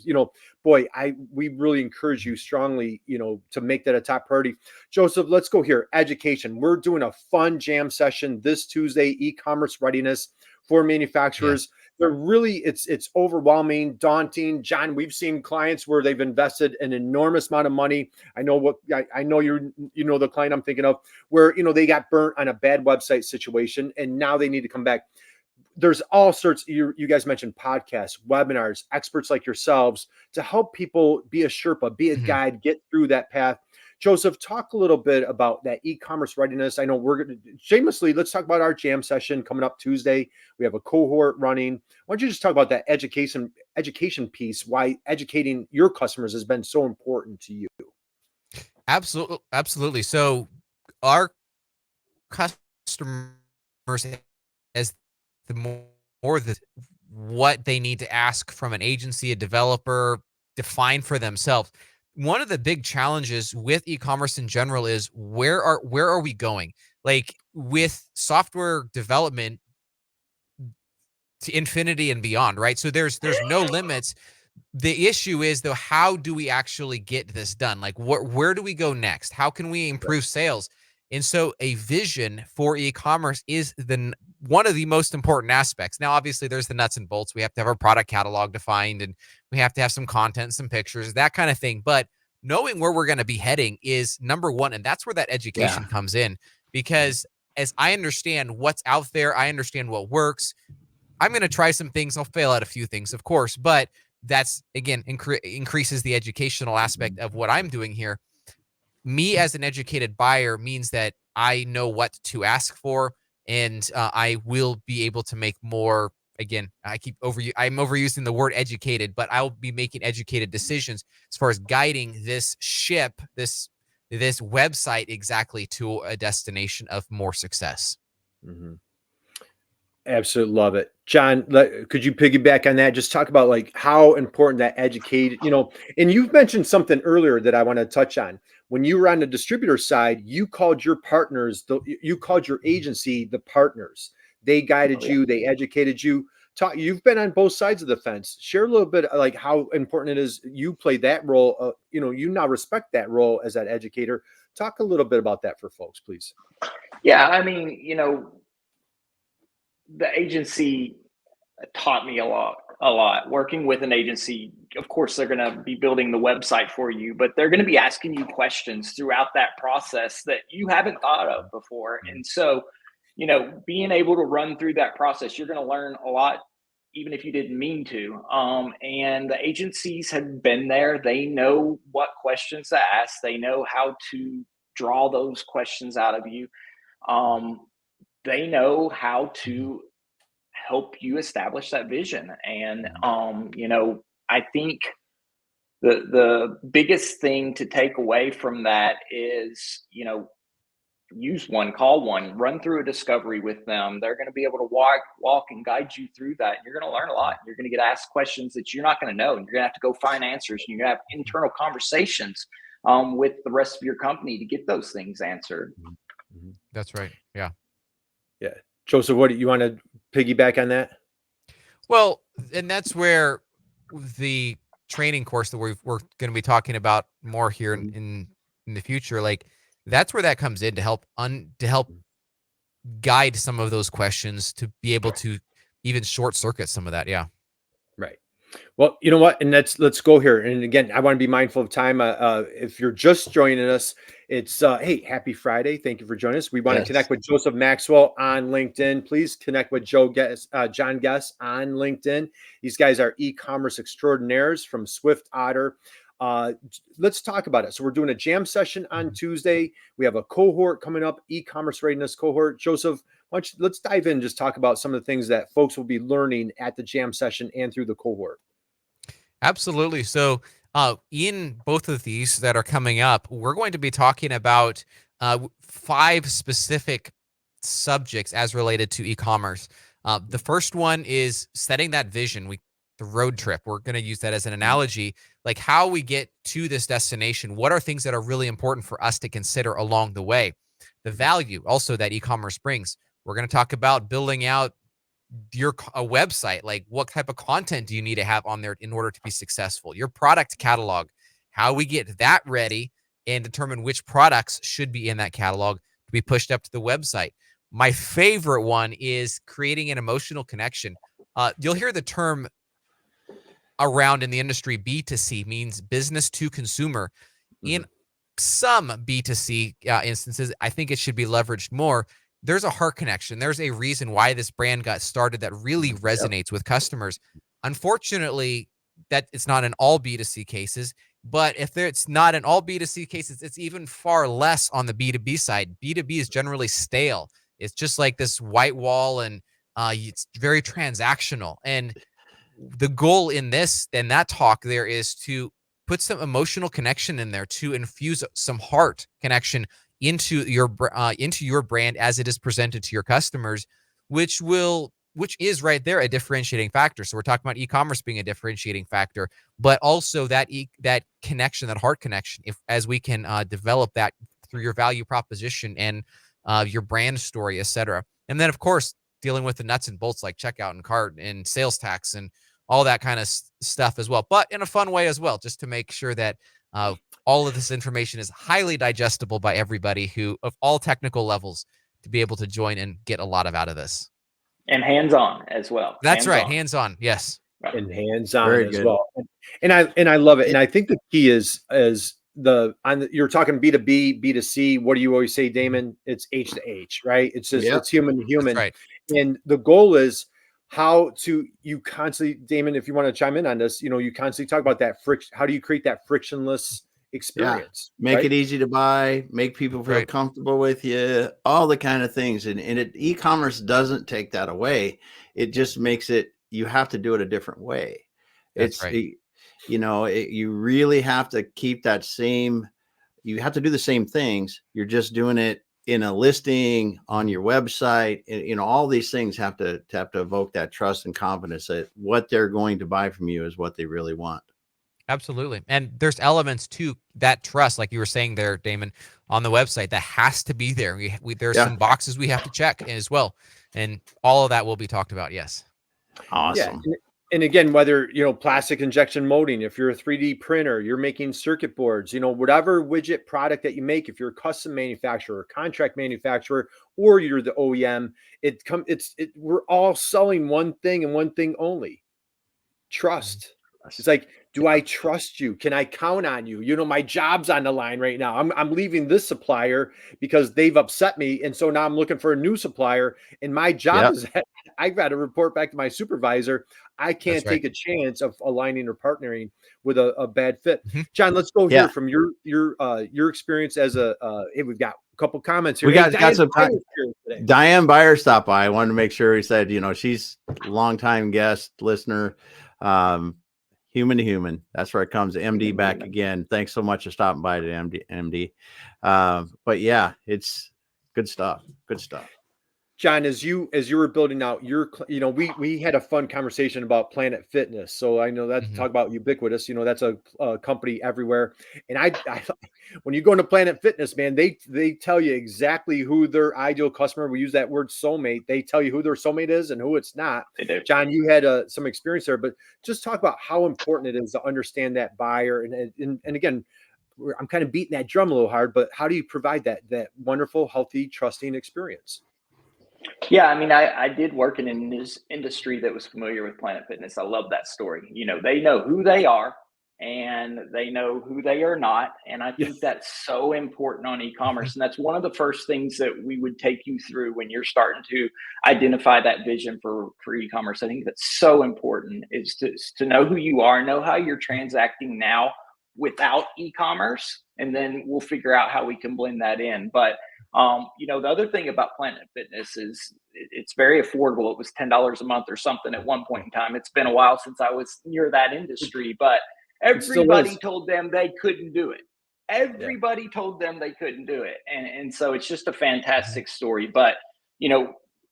boy, we really encourage you strongly, to make that a top priority. Joseph, let's go here. Education. We're doing a fun jam session this Tuesday, e-commerce readiness for manufacturers. They're really, it's overwhelming, daunting. John, we've seen clients where they've invested an enormous amount of money. I know the client I'm thinking of, where, they got burnt on a bad website situation, and now they need to come back. There's all sorts, you guys mentioned podcasts, webinars, experts like yourselves to help people be a Sherpa, be a guide, get through that path. Joseph, talk a little bit about that e-commerce readiness. I know we're going to shamelessly, let's talk about our jam session coming up Tuesday. We have a cohort running. Why don't you just talk about that education piece, why educating your customers has been so important to you? Absolutely. So our customers, as the more what they need to ask from an agency, a developer, define for themselves. One of the big challenges with e-commerce in general is where are we going? Like with software development to infinity and beyond, right? So there's no limits. The issue is though, how do we actually get this done? Like where do we go next? How can we improve sales? And so a vision for e-commerce is one of the most important aspects. Now, obviously there's the nuts and bolts. We have to have our product catalog defined, and we have to have some content, some pictures, that kind of thing. But knowing where we're going to be heading is number one. And that's where that education comes in, because as I understand what's out there, I understand what works. I'm going to try some things. I'll fail at a few things, of course, but that's, again, increases the educational aspect of what I'm doing here. Me as an educated buyer means that I know what to ask for, and I will be able to make more. Again, I'm overusing the word educated, but I'll be making educated decisions as far as guiding this ship, this website exactly to a destination of more success. Absolutely love it. John, could you piggyback on that? Just talk about like how important that educated, and you've mentioned something earlier that I want to touch on. When you were on the distributor side, you called your partners, you called your agency the partners. They guided you, they educated you. You've been on both sides of the fence. Share a little bit like how important it is you play that role. You now respect that role as that educator. Talk a little bit about that for folks, please. Yeah, I mean, the agency taught me a lot. Working with an agency, of course, they're going to be building the website for you, but they're going to be asking you questions throughout that process that you haven't thought of before. And so, being able to run through that process, you're going to learn a lot, even if you didn't mean to. And the agencies have been there. They know what questions to ask. They know how to draw those questions out of you. They know how to help you establish that vision. And, I think the biggest thing to take away from that is, use one, call one, run through a discovery with them. They're going to be able to walk and guide you through that. You're going to learn a lot. You're going to get asked questions that you're not going to know. And you're going to have to go find answers. And you're going to have internal conversations with the rest of your company to get those things answered. That's right. Yeah. Yeah. Joseph, what do you want to piggyback on that? Well, and that's where the training course that we're going to be talking about more here in the future, like that's where that comes in to help guide some of those questions to be able to even short circuit some of that. Yeah. Right. Well, you know what? And let's go here. And again, I want to be mindful of time. If you're just joining us, it's hey, happy Friday. Thank you for joining us. We want to connect with Joseph Maxwell on LinkedIn. Please connect with John Guess on LinkedIn. These guys are e-commerce extraordinaires from SwiftOtter. Let's talk about it. So we're doing a jam session on Tuesday. We have a cohort coming up, e-commerce readiness cohort. Joseph, let's dive in and just talk about some of the things that folks will be learning at the jam session and through the cohort. Absolutely. So in both of these that are coming up, we're going to be talking about 5 specific subjects as related to e-commerce. The first one is setting that vision. The road trip. We're going to use that as an analogy, like how we get to this destination. What are things that are really important for us to consider along the way? The value also that e-commerce brings. We're going to talk about building out a website. Like what type of content do you need to have on there in order to be successful? Your product catalog, how we get that ready and determine which products should be in that catalog to be pushed up to the website. My favorite one is creating an emotional connection. You'll hear the term around in the industry, B2C means business to consumer. In some B2C instances, I think it should be leveraged more. There's a heart connection. There's a reason why this brand got started that really resonates with customers. Unfortunately, that it's not in all B2C cases, but if it's not in all B2C cases, it's even far less on the B2B side. B2B is generally stale. It's just like this white wall, and it's very transactional. And the goal in that talk there is to put some emotional connection in there, to infuse some heart connection into your brand as it is presented to your customers, which is right there a differentiating factor. So we're talking about e-commerce being a differentiating factor, but also that connection, that heart connection, as we can develop that through your value proposition and your brand story, etc. And then of course, dealing with the nuts and bolts like checkout and cart and sales tax and all that kind of stuff as well, but in a fun way as well, just to make sure that all of this information is highly digestible by everybody of all technical levels to be able to join and get a lot out of this. And hands-on as well. That's right. Hands-on. Yes. And hands-on as well. And I love it. And I think the key is you're talking B2B, B2C. What do you always say, Damon? It's H to H, right? It's just, it's human to human. That's right. And the goal is you constantly, Damon, if you want to chime in on this, you constantly talk about that friction. How do you create that frictionless experience? Make it easy to buy, make people feel comfortable with you, all the kind of things. And e-commerce doesn't take that away. It just makes it, you have to do it a different way. You really have to keep that same, you have to do the same things. You're just doing it in a listing on your website. All these things have to evoke that trust and confidence that what they're going to buy from you is what they really want. Absolutely. And there's elements to that trust, like you were saying there, Damon, on the website that has to be there. There's some boxes we have to check as well. And all of that will be talked about. Yes. Awesome. Yeah. And again, whether, plastic injection molding, if you're a 3D printer, you're making circuit boards, whatever widget product that you make, if you're a custom manufacturer, contract manufacturer, or you're the OEM, we're all selling one thing and one thing only: trust. It's like, do I trust you? Can I count on you? My job's on the line right now. I'm leaving this supplier because they've upset me. And so now I'm looking for a new supplier. And my job is that I've got to report back to my supervisor. I can't take a chance of aligning or partnering with a bad fit. John, let's go here from your experience as a. Hey, we've got a couple comments here. We got some time. Diane Byer stopped by. I wanted to make sure he said, she's a longtime guest listener. Human to human. That's where it comes. MD back again. Thanks so much for stopping by to MD. But yeah, it's good stuff. Good stuff. John, as you were building out we had a fun conversation about Planet Fitness. So I know that talk about ubiquitous, that's a company everywhere. And I when you go into Planet Fitness, man, they tell you exactly who their ideal customer. We use that word soulmate. They tell you who their soulmate is and who it's not. They do. John, you had some experience there, but just talk about how important it is to understand that buyer. And again, I'm kind of beating that drum a little hard, but how do you provide that wonderful, healthy, trusting experience? Yeah, I mean, I did work in an industry that was familiar with Planet Fitness. I love that story. They know who they are and they know who they are not. And I think that's so important on e-commerce. And that's one of the first things that we would take you through when you're starting to identify that vision for e-commerce. I think that's so important is to know who you are, know how you're transacting now without e-commerce, and then we'll figure out how we can blend that in. But the other thing about Planet Fitness is it's very affordable. It was $10 a month or something at one point in time. It's been a while since I was near that industry, but everybody told them they couldn't do it. Everybody told them they couldn't do it. And so it's just a fantastic story. But,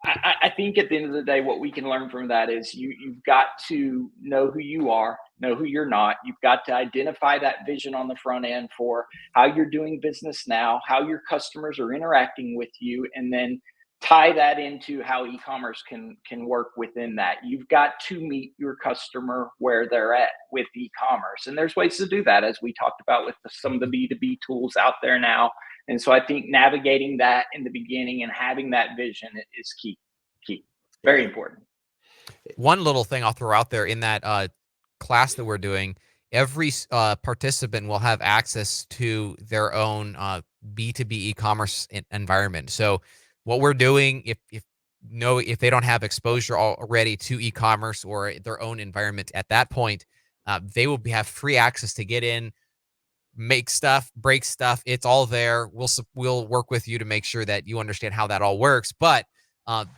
I think at the end of the day, what we can learn from that is you've got to know who you are, know who you're not. You've got to identify that vision on the front end for how you're doing business now, how your customers are interacting with you, and then tie that into how e-commerce can work within that. You've got to meet your customer where they're at with e-commerce. And there's ways to do that, as we talked about with some of the B2B tools out there now. And so I think navigating that in the beginning and having that vision is key, very important. One little thing I'll throw out there in that class that we're doing, every participant will have access to their own B2B e-commerce environment. So what we're doing, if they don't have exposure already to e-commerce or their own environment at that point, they will have free access to get in, make stuff, break stuff. It's all there. We'll work with you to make sure that you understand how that all works. But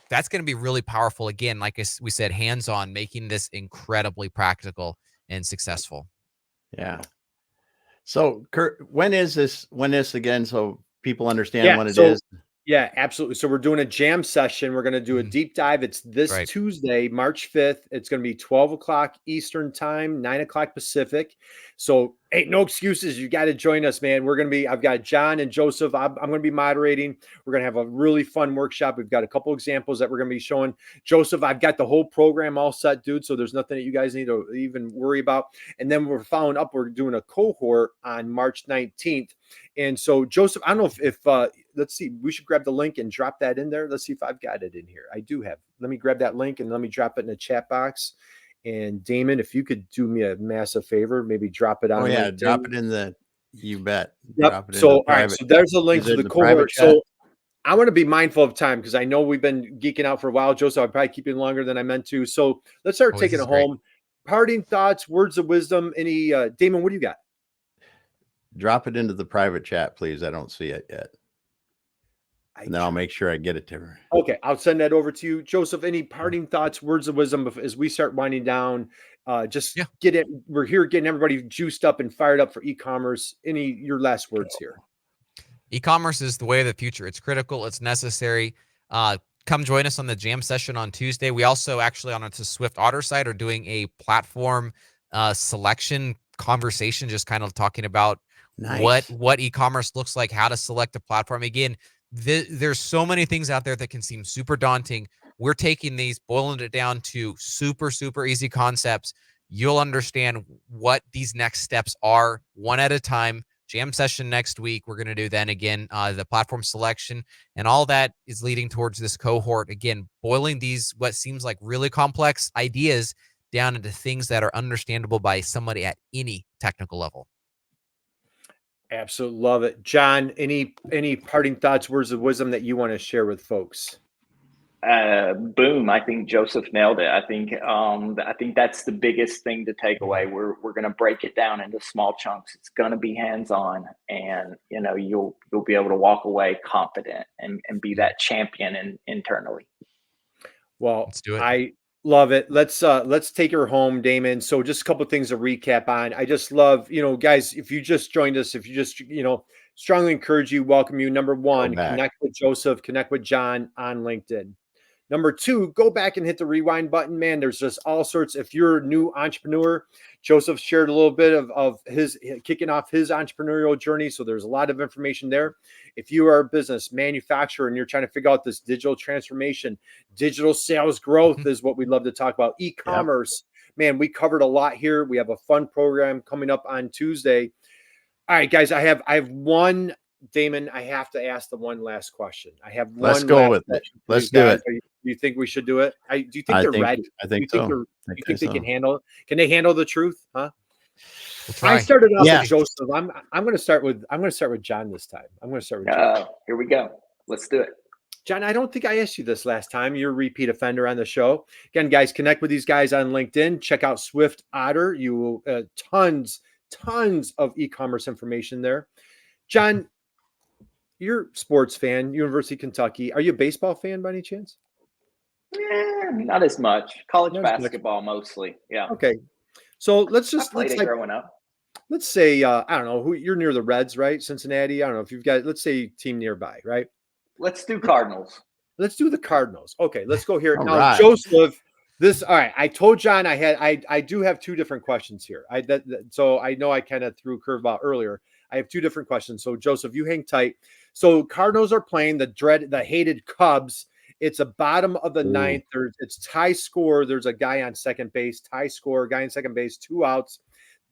that's going to be really powerful. Again, like we said, hands-on, making this incredibly practical and successful. Yeah. So Kurt, when is this again? So people understand when it is. Yeah, absolutely. So we're doing a jam session. We're going to do a deep dive. It's this Tuesday, March 5th. It's going to be 12 o'clock Eastern time, 9 o'clock Pacific. So ain't no excuses. You got to join us, man. I've got John and Joseph. I'm going to be moderating. We're going to have a really fun workshop. We've got a couple examples that we're going to be showing. Joseph, I've got the whole program all set, dude. So there's nothing that you guys need to even worry about. And then we're following up. We're doing a cohort on March 19th. And so, Joseph, I don't know if let's see, we should grab the link and drop that in there. Let's see if I've got it in here. I do have. Let me grab that link and let me drop it in the chat box. And Damon, if you could do me a massive favor, maybe drop it on. Oh yeah, drop it in the. You bet. Yep. So all right, so there's a link to the cohort. So I want to be mindful of time because I know we've been geeking out for a while, Joseph. I'll probably keep you longer than I meant to. So let's start taking it home. Parting thoughts, words of wisdom. Any Damon? What do you got? Drop it into the private chat, please. I don't see it yet. And then I'll make sure I get it to her. Okay, I'll send that over to you. Joseph, any parting thoughts, words of wisdom as we start winding down? Get it. We're here getting everybody juiced up and fired up for e-commerce. Your last words here? E-commerce is the way of the future. It's critical. It's necessary. Come join us on the jam session on Tuesday. We also actually on the SwiftOtter site are doing a platform selection conversation, just kind of talking about what e-commerce looks like, how to select a platform. Again, there's so many things out there that can seem super daunting. We're taking these, boiling it down to super, super easy concepts. You'll understand what these next steps are one at a time. Jam session next week. We're going to do then again, the platform selection, and all that is leading towards this cohort. Again, boiling these, what seems like really complex ideas down into things that are understandable by somebody at any technical level. Absolutely love it. John, any parting thoughts, words of wisdom that you want to share with folks? Boom. I think Joseph nailed it. I think that's the biggest thing to take away. We're going to break it down into small chunks. It's going to be hands-on, and you'll be able to walk away confident and be that champion internally. Well, let's do it. I love it. Let's take her home, Damon. So just a couple of things to recap on. I just love, guys, if you just joined us, if you just, strongly encourage you, welcome you. Number one, connect with Joseph, connect with John on LinkedIn. Number two, go back and hit the rewind button. Man, there's just all sorts. If you're a new entrepreneur, Joseph shared a little bit of his kicking off his entrepreneurial journey. So there's a lot of information there. If you are a business manufacturer and you're trying to figure out this digital transformation, digital sales growth is what we love to talk about. E-commerce, man, we covered a lot here. We have a fun program coming up on Tuesday. All right, guys, I have one. Damon, I have to ask the one last question. I have one. Let's go with it. Let's do it. Do you think we should do it? Do you think they're ready? I think so. Do you think they can handle it? Can they handle the truth? Huh? We'll I started off with Joseph. I'm going to start with John this time. I'm going to start with John. Here we go. Let's do it. John, I don't think I asked you this last time. You're a repeat offender on the show. Again, guys, connect with these guys on LinkedIn. Check out SwiftOtter. You will tons of e-commerce information there. John, you're a sports fan, University of Kentucky. Are you a baseball fan by any chance? Not as much. College basketball mostly. Yeah. Okay. So let's growing up. Let's say I don't know who you're near the Reds, right? Cincinnati. I don't know if you've got, let's say, team nearby, right? Let's do Cardinals. Let's do the Cardinals. Okay, let's go here. Now, right. Joseph, all right. I told John I do have two different questions here. So I know I kind of threw a curveball earlier. I have two different questions. So Joseph, you hang tight. So Cardinals are playing the hated Cubs. It's a bottom of the ninth. It's tie score. There's a guy on second base, tie score, guy on second base, 2 outs.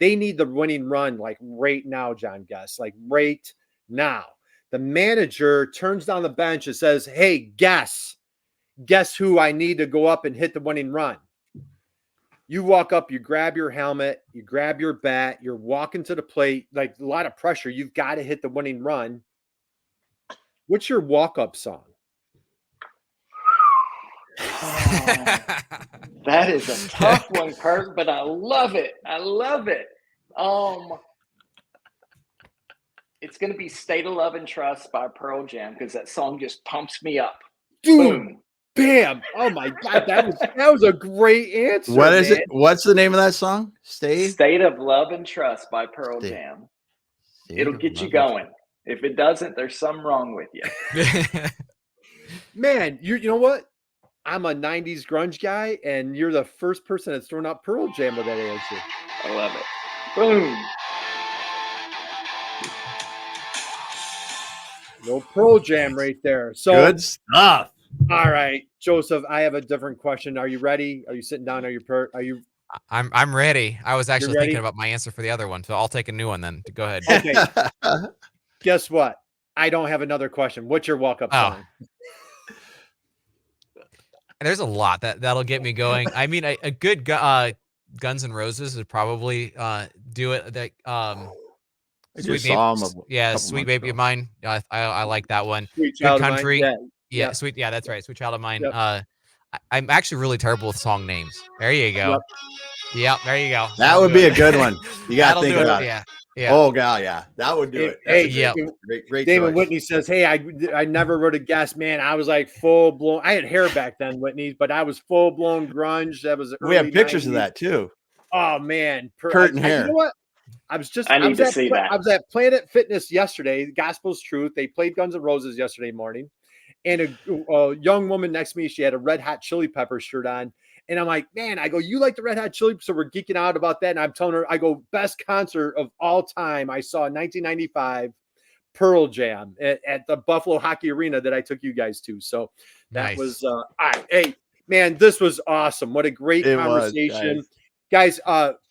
They need the winning run like right now, John Guess, like right now. The manager turns down the bench and says, hey, guess who I need to go up and hit the winning run. You walk up, you grab your helmet, you grab your bat, you're walking to the plate, like a lot of pressure. You've got to hit the winning run. What's your walk-up song? That is a tough one, Kurt, but I love it. It's going to be State of Love and Trust by Pearl Jam because that song just pumps me up. Dude, boom. Bam. Oh, my God. That was a great answer. What is it? What's the name of that song? State of Love and Trust by Pearl Jam. It'll get you going. If it doesn't, there's something wrong with you. Man, you know what? I'm a 90s grunge guy, and you're the first person that's thrown out Pearl Jam with that answer. I love it. Boom. No Pearl Jam right there. So good stuff. All right, Joseph, I have a different question. Are you ready? Are you sitting down? Are you? I'm ready. I was actually thinking about my answer for the other one, so I'll take a new one then. Go ahead. Okay. Guess what? I don't have another question. What's your walk-up song? There's a lot that'll get me going. I mean, a good Guns N' Roses would probably do it. Sweet Baby of Mine. I like that one. Sweet Good Child Country. of Mine. Yeah, Sweet. Yeah, that's right. Sweet Child of Mine. Yep. I'm actually really terrible with song names. There you go. Yep, there you go. That would be a good one. You got to think about it. Yeah. Oh God, yeah, that would do it. Hey, great David choice. Whitney says, "Hey, I never would have guessed, man. I was like full blown. I had hair back then, Whitney, but I was full blown grunge. That was we have pictures 90s. of that too. Oh man, curtain hair. You know what? I was at Planet Fitness yesterday. Gospel's Truth. They played Guns N' Roses yesterday morning, and a young woman next to me, she had a Red Hot Chili Pepper shirt on. And I'm like, man, I go, you like the Red Hot Chili? So we're geeking out about that. And I'm telling her, I go, best concert of all time. I saw in 1995 Pearl Jam at the Buffalo Hockey Arena that I took you guys to. So that was, all right. Hey, man, this was awesome. What a great conversation. Guys,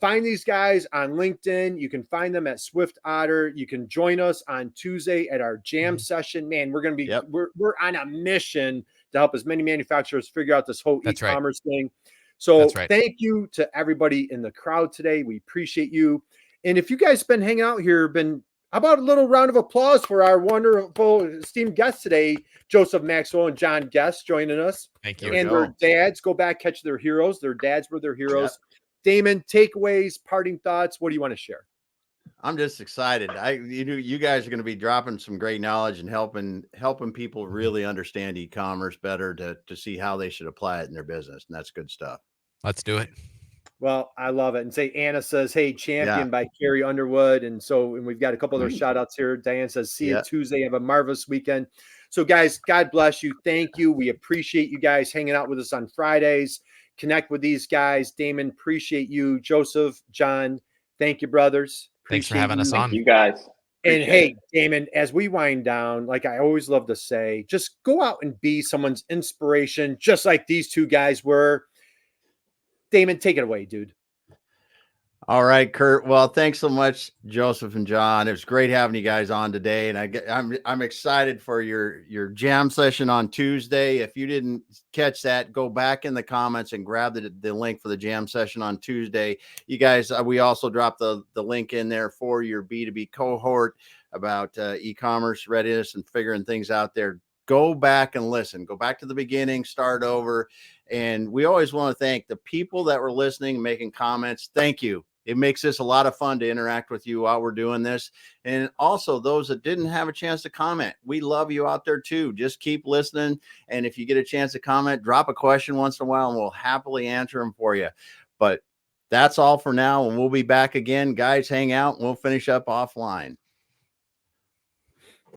find these guys on LinkedIn. You can find them at SwiftOtter. You can join us on Tuesday at our jam session. Man, we're going to be, we're on a mission to help as many manufacturers figure out this whole e-commerce thing. So thank you to everybody in the crowd today. We appreciate you. And if you guys been hanging out here, been How about a little round of applause for our wonderful esteemed guests today, Joseph, Maxwell, and John Guest joining us. Thank you. And their dads, go back, catch their heroes. Their dads were their heroes. Yep. Damon, takeaways, parting thoughts. What do you want to share? I'm just excited. You guys are going to be dropping some great knowledge and helping people really understand e-commerce better to see how they should apply it in their business. And that's good stuff. Let's do it. Well, I love it. And say Anna says, hey, champion by Carrie Underwood. And we've got a couple other shout outs here. Diane says, see you Tuesday. Have a marvelous weekend. So guys, God bless you. Thank you. We appreciate you guys hanging out with us on Fridays. Connect with these guys. Damon, appreciate you. Joseph, John, thank you, brothers. Thanks for having us on. Thank you guys. And hey, Damon, as we wind down, like I always love to say, just go out and be someone's inspiration, just like these two guys were. Damon, take it away, dude. All right, Kurt. Well, thanks so much, Joseph and John. It was great having you guys on today, and I'm excited for your jam session on Tuesday. If you didn't catch that, go back in the comments and grab the link for the jam session on Tuesday. You guys, we also dropped the link in there for your B2B cohort about e-commerce readiness and figuring things out there. Go back and listen. Go back to the beginning, start over. And we always want to thank the people that were listening, making comments. Thank you. It makes this a lot of fun to interact with you while we're doing this. And also those that didn't have a chance to comment, we love you out there too. Just keep listening. And if you get a chance to comment, drop a question once in a while and we'll happily answer them for you. But that's all for now. And we'll be back again. Guys, hang out and we'll finish up offline.